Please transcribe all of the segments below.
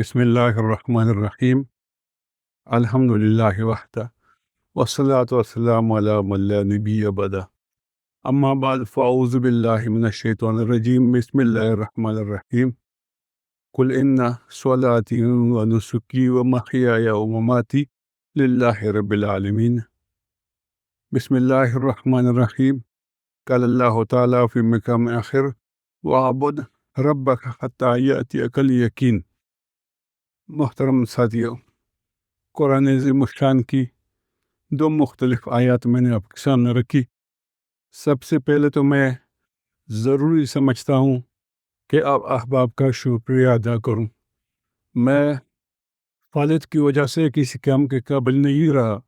بسم اللہ الرحمن الرحیم الحمد للہ وحدہ والصلاة والسلام علی من لا نبی بعدہ اما بعد فاعوذ باللہ من الشیطان الرجیم بسم اللہ الرحمن الرحیم قل ان صلاتی و نسکی و محیای و مماتی للہ رب العالمین بسم اللہ الرحمن الرحیم قال اللہ تعالیٰ فی مقام آخر وَاعْبُدْ رَبَّكَ حَتَّى يَأْتِيَكَ الْيَقِينُ۔ محترم ساتھیو، قرآن عظیم الشان کی دو مختلف آیات میں نے آپ کے سامنے رکھی۔ سب سے پہلے تو میں ضروری سمجھتا ہوں کہ آپ احباب کا شکریہ ادا کروں۔ میں والد کی وجہ سے کسی کام کے قابل نہیں رہا،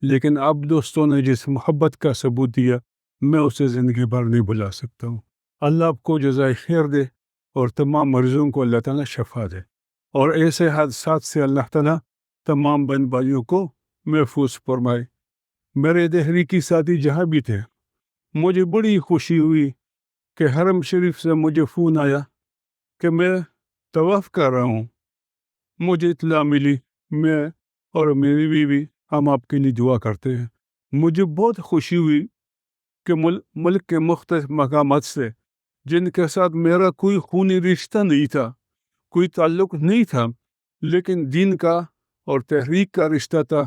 لیکن آپ دوستوں نے جس محبت کا ثبوت دیا میں اسے زندگی بھر نہیں بھلا سکتا ہوں۔ اللہ آپ کو جزائے خیر دے اور تمام مریضوں کو اللہ تعالیٰ شفا دے، اور ایسے حادثات سے اللہ تعالیٰ تمام بہن بھائیوں کو محفوظ فرمائے۔ میرے دہری کی ساتھی جہاں بھی تھے، مجھے بڑی خوشی ہوئی کہ حرم شریف سے مجھے فون آیا کہ میں طواف کر رہا ہوں۔ مجھے اطلاع ملی، میں اور میری بیوی ہم آپ کے لیے دعا کرتے ہیں۔ مجھے بہت خوشی ہوئی کہ ملک کے مختلف مقامات سے جن کے ساتھ میرا کوئی خونی رشتہ نہیں تھا، کوئی تعلق نہیں تھا، لیکن دین کا اور تحریک کا رشتہ تھا،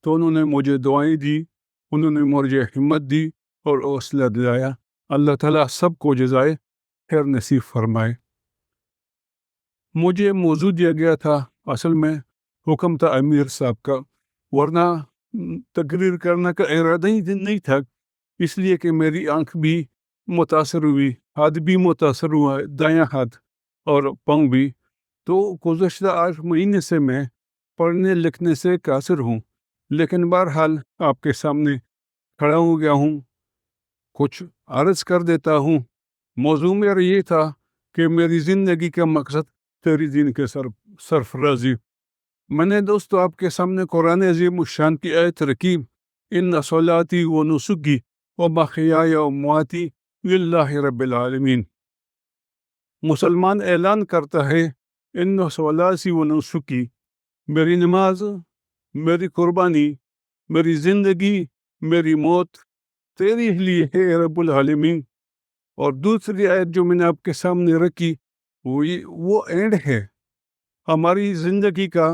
تو انہوں نے مجھے دعائیں دی، انہوں نے مجھے ہمت دی اور حوصلہ دلایا۔ اللہ تعالیٰ سب کو جزائے خیر نصیب فرمائے۔ مجھے موضوع دیا گیا تھا، اصل میں حکم تھا امیر صاحب کا، ورنہ تقریر کرنے کا ارادہ ہی نہیں تھا، اس لیے کہ میری آنکھ بھی متاثر ہوئی، ہاتھ بھی متاثر ہوا، دایاں ہاتھ اور پاؤں بھی۔ تو گزشتہ 8 مہینے سے میں پڑھنے لکھنے سے قاصر ہوں، لیکن بہرحال آپ کے سامنے کھڑا ہو گیا ہوں، کچھ عرض کر دیتا ہوں۔ موضوع میرا یہ تھا کہ میری زندگی کا مقصد تیری دین کے سرفرازی۔ میں نے دوستو آپ کے سامنے قرآن عظیم الشان کی آیت رکھی، ان صلاتی و نسکی و محیای و مماتی للہ رب العالمین۔ مسلمان اعلان کرتا ہے، ان صلاتی و نسکی، میری نماز، میری قربانی، میری زندگی، میری موت تیری لیے ہے رب العالمین۔ اور دوسری آیت جو میں نے آپ کے سامنے رکھی وہ اینڈ ہے ہماری زندگی کا،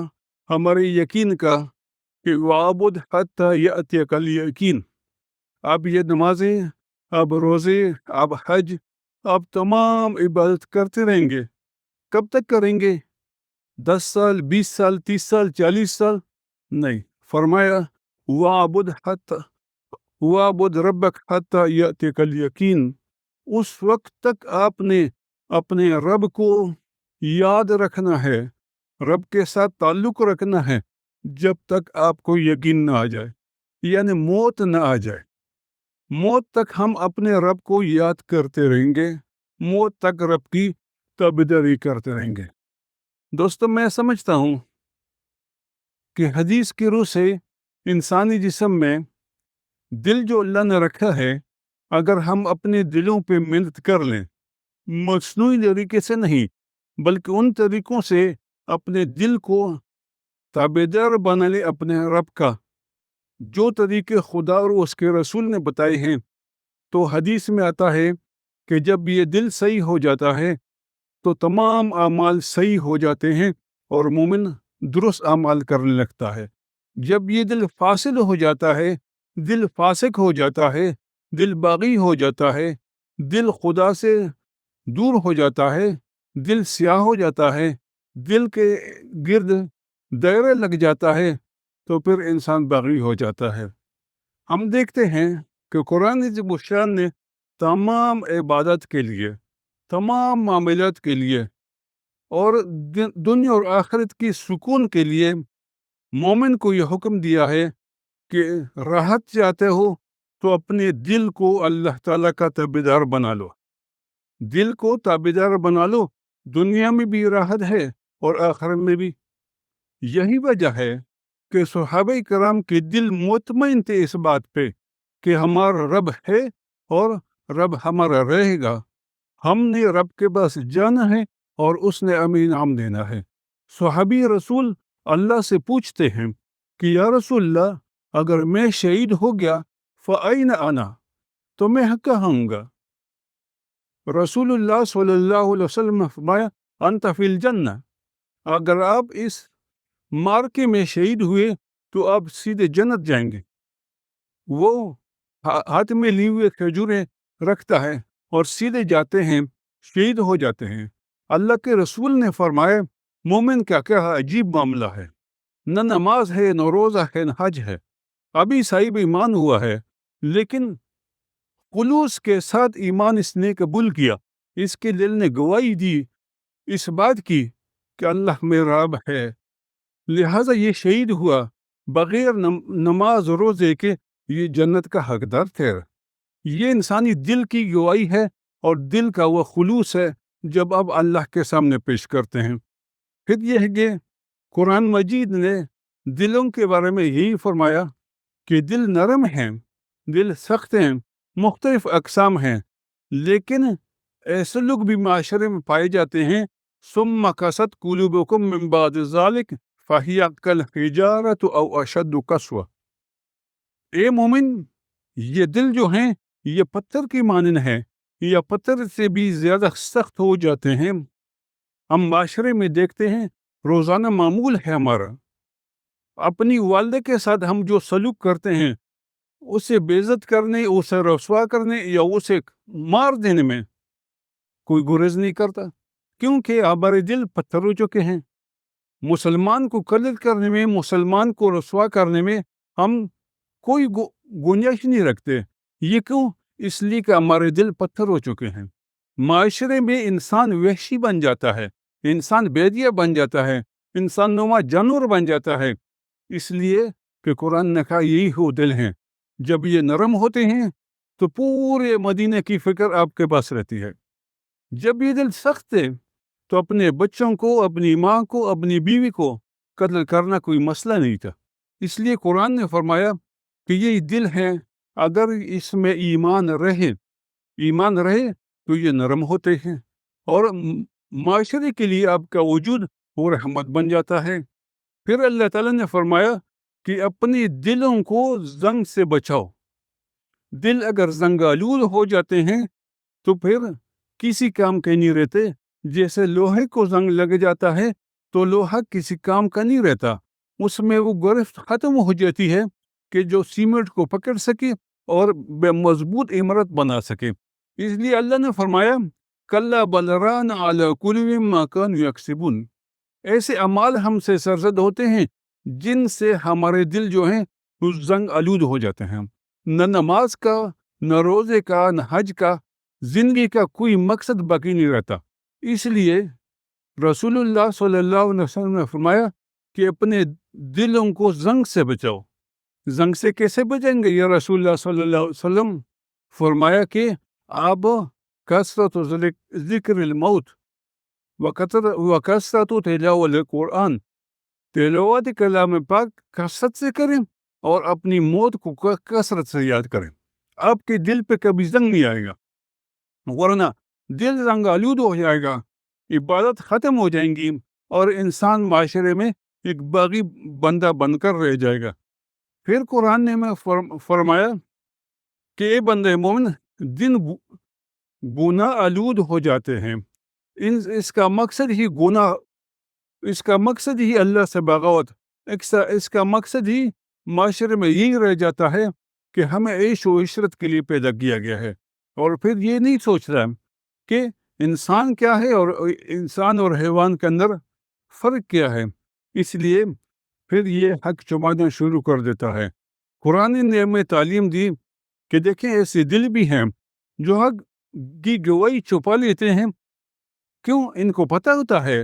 ہمارے یقین کا، کہ وَاعْبُدْ حَتَّى يَأْتِيَكَ الْيَقِينُ۔ آپ یہ نمازیں، آپ روزے، آپ حج، آپ تمام عبادت کرتے رہیں گے۔ کب تک کریں گے؟ 10 سال، 20 سال، 30 سال، 40 سال؟ نہیں، فرمایا وَاعْبُدْ رَبَّكَ حَتَّى يَأْتِيَكَ الْيَقِينُ۔ اس وقت تک آپ نے اپنے رب کو یاد رکھنا ہے، رب کے ساتھ تعلق رکھنا ہے، جب تک آپ کو یقین نہ آ جائے، یعنی موت نہ آ جائے۔ موت تک ہم اپنے رب کو یاد کرتے رہیں گے، موت تک رب کی تابعداری کرتے رہیں گے۔ دوستو، میں سمجھتا ہوں کہ حدیث کی روح سے انسانی جسم میں دل جو اللہ نے رکھا ہے، اگر ہم اپنے دلوں پہ محنت کر لیں، مصنوعی طریقے سے نہیں بلکہ ان طریقوں سے اپنے دل کو تابعدار بنا لیں اپنے رب کا، جو طریقے خدا اور اس کے رسول نے بتائے ہیں، تو حدیث میں آتا ہے کہ جب یہ دل صحیح ہو جاتا ہے تو تمام اعمال صحیح ہو جاتے ہیں اور مومن درست اعمال کرنے لگتا ہے۔ جب یہ دل فاسد ہو جاتا ہے، دل فاسق ہو جاتا ہے، دل باغی ہو جاتا ہے، دل خدا سے دور ہو جاتا ہے، دل سیاہ ہو جاتا ہے، دل کے گرد دائرہ لگ جاتا ہے، تو پھر انسان باغی ہو جاتا ہے۔ ہم دیکھتے ہیں کہ قرآن عظیم الشان نے تمام عبادت کے لیے، تمام معاملات کے لیے اور دنیا اور آخرت کی سکون کے لیے مومن کو یہ حکم دیا ہے کہ راحت چاہتے ہو تو اپنے دل کو اللہ تعالیٰ کا تابعدار بنا لو، دل کو تابعدار بنا لو، دنیا میں بھی راحت ہے اور آخرت میں بھی۔ یہی وجہ ہے کہ صحابہ کرام کے دل مطمئن تھے اس بات پہ کہ ہمارا رب ہے اور رب ہمارا رہے گا۔ ہم نے رب کے پاس جانا ہے اور اس نے ہمیں انعام دینا ہے۔ صحابی رسول اللہ سے پوچھتے ہیں کہ یا رسول اللہ، اگر میں شہید ہو گیا فَأَيْنَ أَنَا، تو میں کہاں ہوں گا؟ رسول اللہ صلی اللہ علیہ وسلم نے فرمایا انت فی الجنہ، اگر آپ اس مارکے میں شہید ہوئے تو آپ سیدھے جنت جائیں گے۔ وہ ہاتھ میں لی ہوئے کھجوریں رکھتا ہے اور سیدھے جاتے ہیں، شہید ہو جاتے ہیں۔ اللہ کے رسول نے فرمایا مومن کا کیا عجیب معاملہ ہے، نہ نماز ہے، نہ روزہ ہے، نہ حج ہے، ابھی صاحب ایمان ہوا ہے، لیکن خلوص کے ساتھ ایمان اس نے قبول کیا، اس کے دل نے گواہی دی اس بات کی کہ اللہ میرا رب ہے، لہذا یہ شہید ہوا بغیر نماز روزے کے، یہ جنت کا حقدار ٹھہرا۔ یہ انسانی دل کی گواہی ہے اور دل کا وہ خلوص ہے جب آپ اللہ کے سامنے پیش کرتے ہیں۔ پھر یہ ہے کہ قرآن مجید نے دلوں کے بارے میں یہی فرمایا کہ دل نرم ہیں، دل سخت ہیں، مختلف اقسام ہیں، لیکن ایسے لوگ بھی معاشرے میں پائے جاتے ہیں ثم قست قلوبکم من بعد ذلک فہی کالحجارۃ او اشد قسوہ۔ اے مومن، یہ دل جو ہیں یہ پتھر کی مانند ہے یا پتھر سے بھی زیادہ سخت ہو جاتے ہیں۔ ہم معاشرے میں دیکھتے ہیں، روزانہ معمول ہے ہمارا، اپنی والدہ کے ساتھ ہم جو سلوک کرتے ہیں اسے بے عزت کرنے، اسے رسوا کرنے یا اسے مار دینے میں کوئی گریز نہیں کرتا، کیونکہ ہمارے دل پتھر ہو چکے ہیں۔ مسلمان کو قتل کرنے میں، مسلمان کو رسوا کرنے میں ہم کوئی گنجائش نہیں رکھتے۔ یہ کیوں؟ اس لیے کہ ہمارے دل پتھر ہو چکے ہیں۔ معاشرے میں انسان وحشی بن جاتا ہے، انسان بیدیا بن جاتا ہے، انسان نما جانور بن جاتا ہے، اس لیے کہ قرآن نے کہا یہی ہو دل ہیں۔ جب یہ نرم ہوتے ہیں تو پورے مدینے کی فکر آپ کے پاس رہتی ہے۔ جب یہ دل سخت ہے تو اپنے بچوں کو، اپنی ماں کو، اپنی بیوی کو قتل کرنا کوئی مسئلہ نہیں تھا۔ اس لیے قرآن نے فرمایا کہ یہ دل ہے، اگر اس میں ایمان رہے تو یہ نرم ہوتے ہیں اور معاشرے کے لیے آپ کا وجود وہ رحمت بن جاتا ہے۔ پھر اللہ تعالیٰ نے فرمایا کہ اپنی دلوں کو زنگ سے بچاؤ۔ دل اگر زنگ آلود ہو جاتے ہیں تو پھر کسی کام کے نہیں رہتے۔ جیسے لوہے کو زنگ لگ جاتا ہے تو لوہا کسی کام کا نہیں رہتا، اس میں وہ گرفت ختم ہو جاتی ہے کہ جو سیمنٹ کو پکڑ سکے اور بے مضبوط عمارت بنا سکے۔ اس لیے اللہ نے فرمایا کلا بل ران علی قلوبہم ما کانوا یکسبون، ایسے اعمال ہم سے سرزد ہوتے ہیں جن سے ہمارے دل جو ہیں وہ زنگ آلود ہو جاتے ہیں۔ نہ نماز کا، نہ روزے کا، نہ حج کا، زندگی کا کوئی مقصد باقی نہیں رہتا۔ اس لیے رسول اللہ صلی اللہ علیہ وسلم نے فرمایا کہ اپنے دلوں کو زنگ سے بچاؤ۔ زنگ سے کیسے بچیں گے یا رسول اللہ صلی اللہ علیہ وسلم؟ فرمایا کہ آپ کثرت ذکر الموت وکثرت تلاوت القرآن، تلاوت کلام پاک کثرت سے کریں اور اپنی موت کو کثرت سے یاد کریں۔ آپ کے دل پہ کبھی زنگ نہیں آئے گا، ورنہ دل زنگ آلود ہو جائے گا، عبادت ختم ہو جائیں گی اور انسان معاشرے میں ایک باغی بندہ بن کر رہ جائے گا۔ پھر قرآن نے میں فرمایا کہ اے بندے مومن، دن گناہ آلود ہو جاتے ہیں، اس کا مقصد ہی اللہ سے بغاوت، اس کا مقصد ہی معاشرے میں یہی رہ جاتا ہے کہ ہمیں عیش و عشرت کے لیے پیدا کیا گیا ہے، اور پھر یہ نہیں سوچ رہا کہ انسان کیا ہے اور انسان اور حیوان کے اندر فرق کیا ہے۔ اس لیے پھر یہ حق چھپانا شروع کر دیتا ہے۔ قرآن نے ہمیں تعلیم دی کہ دیکھیں ایسے دل بھی ہیں جو حق کی گواہی چھپا لیتے ہیں۔ کیوں؟ ان کو پتہ ہوتا ہے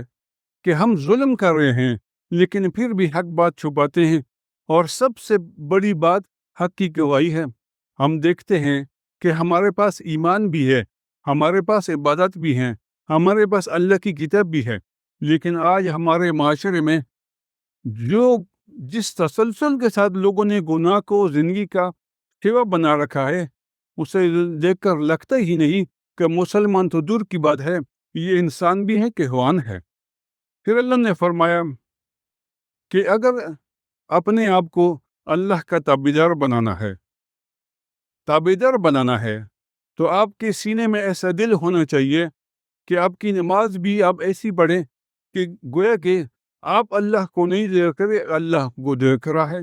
کہ ہم ظلم کر رہے ہیں، لیکن پھر بھی حق بات چھپاتے ہیں، اور سب سے بڑی بات حق کی گواہی ہے۔ ہم دیکھتے ہیں کہ ہمارے پاس ایمان بھی ہے، ہمارے پاس عبادت بھی ہیں، ہمارے پاس اللہ کی کتاب بھی ہے، لیکن آج ہمارے معاشرے میں جس تسلسل کے ساتھ لوگوں نے گناہ کو زندگی کا شیوا بنا رکھا ہے، اسے دیکھ کر لگتا ہی نہیں کہ مسلمان تو دور کی بات ہے، یہ انسان بھی ہے کہ حیوان ہے۔ پھر اللہ نے فرمایا کہ اگر اپنے آپ کو اللہ کا تابعدار بنانا ہے تو آپ کے سینے میں ایسا دل ہونا چاہیے کہ آپ کی نماز بھی آپ ایسی پڑھیں کہ گویا کہ آپ اللہ کو نہیں دیکھ رہے، اللہ کو دیکھ رہا ہے.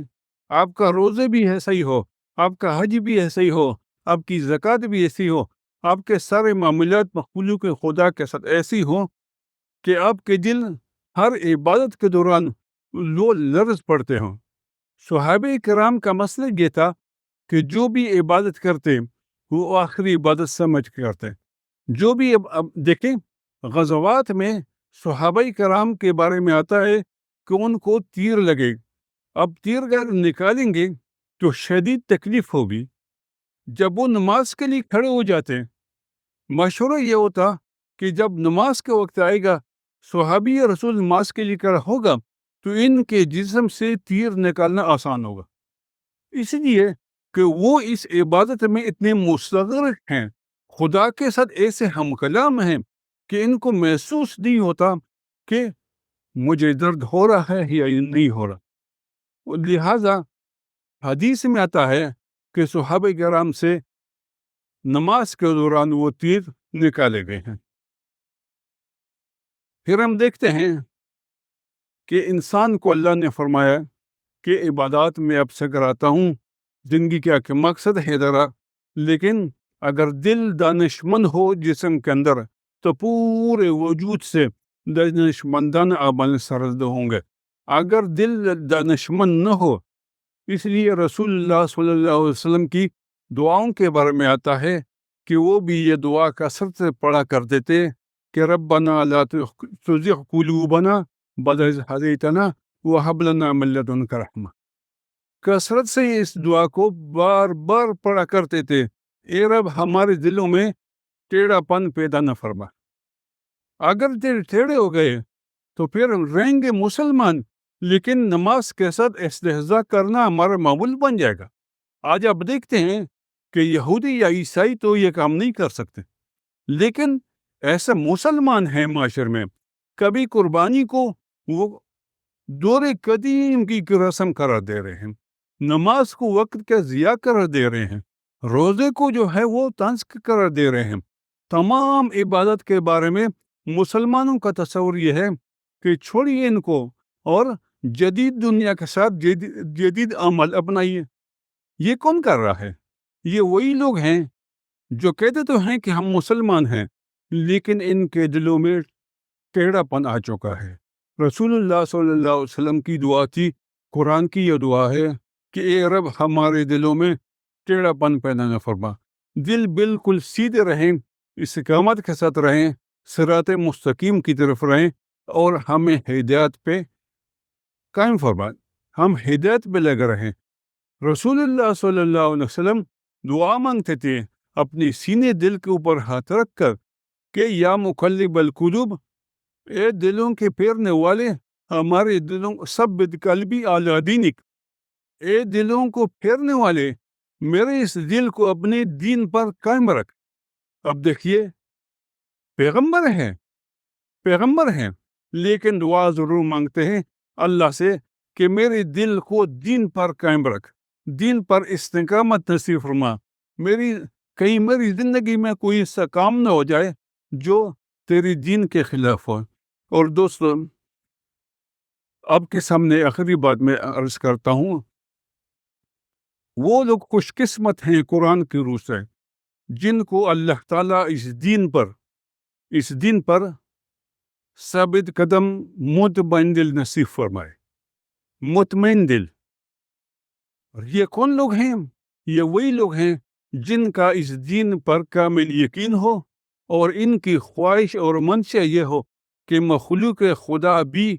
آپ کا روزے بھی ایسا ہی ہو، آپ کا حج بھی ایسا ہی ہو، آپ کی زکوٰۃ بھی ایسی ہو، آپ کے سارے معاملات مخلوق خدا کے ساتھ ایسی ہوں کہ آپ کے دل ہر عبادت کے دوران لو لرز پڑتے ہوں. صحابہ کرام کا مسئلہ یہ تھا کہ جو بھی عبادت کرتے وہ آخری عبادت سمجھ کے کرتے. جو بھی اب دیکھیں غزوات میں صحابہ کرام کے بارے میں آتا ہے کہ ان کو تیر لگے. اب تیر اگر نکالیں گے تو شدید تکلیف ہوگی. جب وہ نماز کے لیے کھڑے ہو جاتے مشورہ یہ ہوتا کہ جب نماز کے وقت آئے گا صحابی رسول نماز کے لیے کھڑا ہوگا تو ان کے جسم سے تیر نکالنا آسان ہوگا، اس لیے کہ وہ اس عبادت میں اتنے مستغرق ہیں، خدا کے ساتھ ایسے ہم کلام ہیں کہ ان کو محسوس نہیں ہوتا کہ مجھے درد ہو رہا ہے یا نہیں ہو رہا. لہذا حدیث میں آتا ہے کہ صحابہ کرام سے نماز کے دوران وہ تیر نکالے گئے ہیں. پھر ہم دیکھتے ہیں کہ انسان کو اللہ نے فرمایا کہ عبادات میں اب سے کراتا ہوں، زندگی کا کہ مقصد ہے ذرا، لیکن اگر دل دانشمند ہو جسم کے اندر تو پورے وجود سے دانشمندانہ عمل سرد ہوں گے. اگر دل دانشمند نہ ہو، اس لیے رسول اللہ صلی اللہ علیہ وسلم کی دعاؤں کے بارے میں آتا ہے کہ وہ بھی یہ دعا کثرت سے پڑھا کرتے تھے کہ ربنا لا تزغ قلوبنا بعد إذ هديتنا وهب لنا من لدنك رحمة. کثرت سے اس دعا کو بار بار پڑھا کرتے تھے، اے رب ہمارے دلوں میں ٹیڑھا پن پیدا نہ فرما. اگر دل ٹیڑھے ہو گئے تو پھر رہیں گے مسلمان، لیکن نماز کے ساتھ استہزاء کرنا ہمارا معمول بن جائے گا. آج آپ دیکھتے ہیں کہ یہودی یا عیسائی تو یہ کام نہیں کر سکتے، لیکن ایسا مسلمان ہیں معاشر میں کبھی قربانی کو وہ دور قدیم کی رسم قرار دے رہے ہیں، نماز کو وقت کا ضیاع قرار دے رہے ہیں، روزے کو جو ہے وہ طنز قرار دے رہے ہیں. تمام عبادت کے بارے میں مسلمانوں کا تصور یہ ہے کہ چھوڑیے ان کو اور جدید دنیا کے ساتھ جدید عمل اپنائیے. یہ کون کر رہا ہے؟ یہ وہی لوگ ہیں جو کہتے تو ہیں کہ ہم مسلمان ہیں، لیکن ان کے دلوں میں ٹیڑھا پن آ چکا ہے. رسول اللہ صلی اللہ علیہ وسلم کی دعا تھی، قرآن کی یہ دعا ہے کہ اے رب ہمارے دلوں میں ٹیڑھا پن پیدا نہ فرما، دل بالکل سیدھے رہیں، استقامت کے ساتھ رہیں، صراط مستقیم کی طرف رہیں اور ہمیں ہدایت پہ قائم فرما، ہم ہدایت پہ لگے رہیں. رسول اللہ صلی اللہ علیہ وسلم دعا مانگتے تھے اپنی سینے دل کے اوپر ہاتھ رکھ کر کہ یا مقلب القلوب، اے دلوں کے پھیرنے والے، ہمارے دلوں ثبت قلبی علی دینک، اے دلوں کو پھیرنے والے میرے اس دل کو اپنے دین پر قائم رکھ. اب دیکھیے پیغمبر ہیں لیکن دعا ضرور مانگتے ہیں اللہ سے کہ میرے دل کو دین پر قائم رکھ، دین پر استقامت نصیب فرما، میری زندگی میں کوئی ایسا کام نہ ہو جائے جو تیری دین کے خلاف ہو. اور دوستو، آپ کے سامنے آخری بات میں عرض کرتا ہوں، وہ لوگ خوش قسمت ہیں قرآن کی روح سے جن کو اللہ تعالیٰ اس دین پر ثابت قدم مطمئن دل نصیب فرمائے. مطمئن دل. اور یہ کون لوگ ہیں؟ یہ وہی لوگ ہیں جن کا اس دین پر کامل یقین ہو اور ان کی خواہش اور منشا یہ ہو کہ مخلوق خدا بھی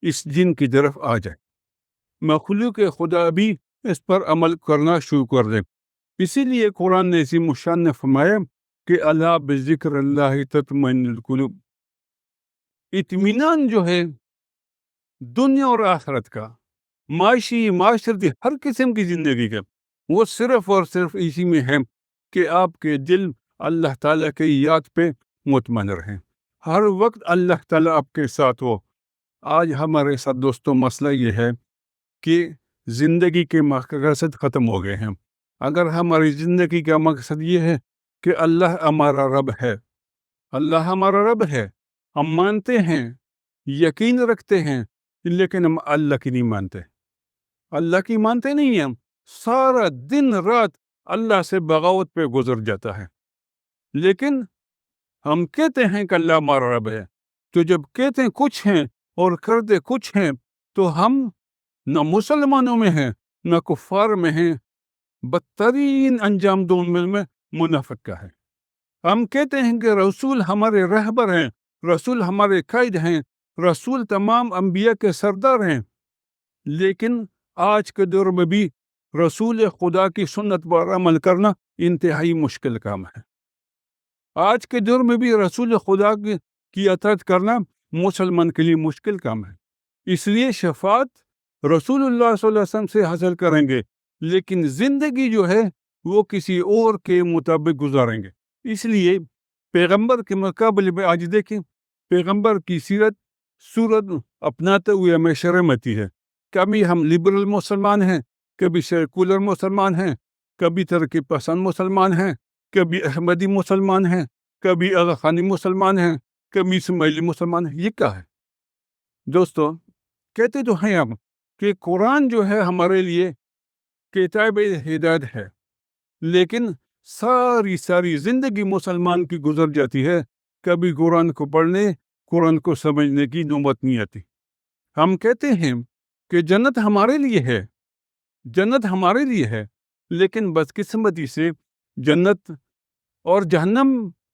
اس دین کی طرف آ جائے، مخلوق خدا بھی اس پر عمل کرنا شروع کر دے. اسی لیے قرآن نے عظیم الشان نے فرمایا کہ الا بذکر اللہ تطمئن القلوب. اطمینان جو ہے دنیا اور آخرت کا، معاشرتی ہر قسم کی زندگی کا، وہ صرف اور صرف اسی میں ہے کہ آپ کے دل اللہ تعالیٰ کی یاد پہ مطمئن رہیں، ہر وقت اللہ تعالیٰ آپ کے ساتھ ہو. آج ہمارے ساتھ دوستوں مسئلہ یہ ہے کہ زندگی کے مقصد ختم ہو گئے ہیں. اگر ہماری زندگی کا مقصد یہ ہے کہ اللہ ہمارا رب ہے، اللہ ہمارا رب ہے، ہم مانتے ہیں، یقین رکھتے ہیں، لیکن ہم اللہ کی نہیں مانتے، اللہ کی مانتے نہیں ہیں. ہم سارا دن رات اللہ سے بغاوت پہ گزر جاتا ہے. لیکن ہم کہتے ہیں کہ اللہ ہمارا رب ہے، تو جب کہتے ہیں کچھ ہیں اور کرتے کچھ ہیں، تو ہم نہ مسلمانوں میں ہیں نہ کفار میں ہیں. بدترین انجام دونوں میں منافق کا ہے. ہم کہتے ہیں کہ رسول ہمارے رہبر ہیں، رسول ہمارے قائد ہیں، رسول تمام انبیاء کے سردار ہیں، لیکن آج کے دور میں بھی رسول خدا کی سنت پر عمل کرنا انتہائی مشکل کام ہے. آج کے دور میں بھی رسول خدا کی اطاعت کرنا مسلمان کے لیے مشکل کام ہے. اس لیے شفاعت رسول اللہ صلی اللہ علیہ وسلم سے حاصل کریں گے، لیکن زندگی جو ہے وہ کسی اور کے مطابق گزاریں گے. اس لیے پیغمبر کے مقابلے میں آج دیکھیں، پیغمبر کی صورت اپناتے ہوئے ہمیں شرم آتی ہے. کبھی ہم لبرل مسلمان ہیں، کبھی سیکولر مسلمان ہیں، کبھی ترقی پسند مسلمان ہیں، کبھی احمدی مسلمان ہیں، کبھی اغاخانی مسلمان ہیں، کبھی اسماعیلی مسلمان ہیں. یہ کیا ہے دوستو؟ کہتے تو ہیں ہم کہ قرآن جو ہے ہمارے لیے کتاب ہدایت ہے، لیکن ساری زندگی مسلمان کی گزر جاتی ہے، کبھی قرآن کو پڑھنے، قرآن کو سمجھنے کی نوبت نہیں آتی. ہم کہتے ہیں کہ جنت ہمارے لیے ہے، جنت ہمارے لیے ہے، لیکن بدقسمتی سے جنت اور جہنم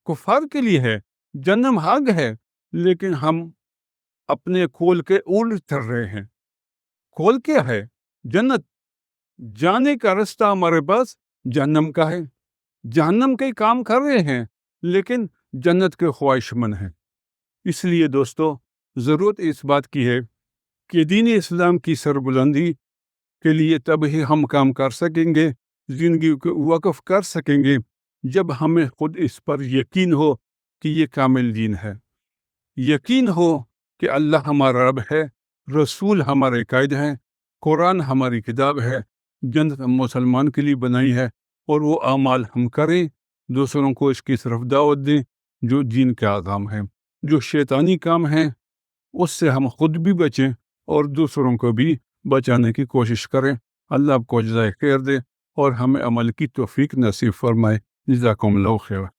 کفار کے لیے ہے. جہنم حق ہے، لیکن ہم اپنے کھول کے الٹ چل رہے ہیں. کھول کیا ہے؟ جنت. جانے کا رستہ ہمارے پاس جہنم کا ہے. جہنم کے کام کر رہے ہیں، لیکن جنت کے خواہش مند ہیں. اس لیے دوستو، ضرورت اس بات کی ہے کہ دین اسلام کی سربلندی کے لیے تب ہی ہم کام کر سکیں گے، زندگی کو وقف کر سکیں گے، جب ہمیں خود اس پر یقین ہو کہ یہ کامل دین ہے، یقین ہو کہ اللہ ہمارا رب ہے، رسول ہمارے قائد ہیں، قرآن ہماری کتاب ہے، جنت ہم مسلمان کے لیے بنائی ہے، اور وہ اعمال ہم کریں، دوسروں کو اس کی طرف دعوت دیں جو دین کے احکام ہیں. جو شیطانی کام ہیں اس سے ہم خود بھی بچیں اور دوسروں کو بھی بچانے کی کوشش کریں. اللہ آپ کو جزائے خیر دے اور ہمیں عمل کی توفیق نصیب فرمائے. جزاکم اللہ خیر.